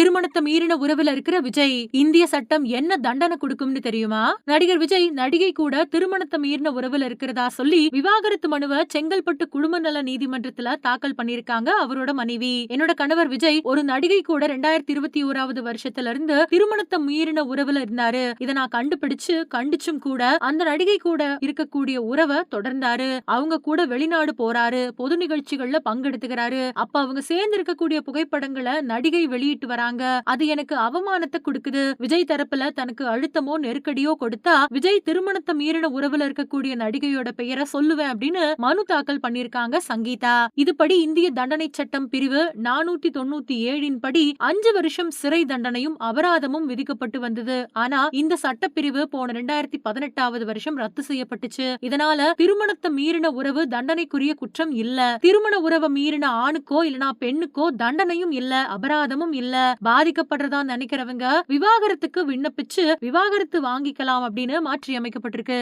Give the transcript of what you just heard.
திருமணத்தை மீறின உறவுல இருக்கிற விஜய். இந்திய சட்டம் என்ன தண்டனை கொடுக்கும்னு தெரியுமா? நடிகர் விஜய் நடிகை கூட திருமணத்தை மீறின உறவுல இருக்கிறதா சொல்லி விவாகரத்து மனுவை செங்கல்பட்டு குடும்ப நல நீதிமன்றத்துல தாக்கல் பண்ணிருக்காங்க அவரோட மனைவி. என்னோட கணவர் விஜய் ஒரு நடிகை கூட 2021 வருஷத்துல இருந்து திருமணத்தை மீறின உறவுல இருந்தாரு. இதை நான் கண்டிச்சும் கூட அந்த நடிகை கூட இருக்கக்கூடிய உறவை தொடர்ந்தாரு. அவங்க கூட வெளிநாடு போறாரு, பொது நிகழ்ச்சிகள்ல பங்கெடுத்துக்கிறாரு. அப்ப அவங்க சேர்ந்து இருக்கக்கூடிய புகைப்படங்களை நடிகை வெளியிட்டு வராங்க. அது எனக்கு அவமானத்தை கொடுக்குது. விஜய் தரப்புல தனக்கு அழுத்தமோ நெருக்கடியோ கொடுத்தா விஜய் திருமணத்தை மீறின உறவுல இருக்கக்கூடிய நடிகையோட பெயரை சொல்லுவேன் அப்படின்னு மனு தாக்கல் பண்ணிருக்காங்க சங்கீதா. இதுபடி இந்திய தண்டனை சட்டம் பிரிவு 497 படி 5 வருஷம் சிறை தண்டனையும் அபராதமும் விதிக்கப்பட்டு வந்தது. ஆனா இந்த சட்டப்பிரிவு போன 2018 வருஷம் ரத்து செய்யப்பட்டுச்சு. இதனால திருமணத்தை மீறின உறவு தண்டனைக்குரிய குற்றம் இல்ல. திருமண உறவை மீறின ஆணுக்கோ இல்லனா பெண்ணுக்கோ தண்டனையும் இல்ல, அபராதமும் இல்ல. பாதிக்கப்படுறதா நினைக்கிறவங்க விவாகரத்துக்கு விண்ணப்பிச்சு விவாகரத்து வாங்கிக்கலாம் அப்படின்னு மாற்றி அமைக்கப்பட்டிருக்கு.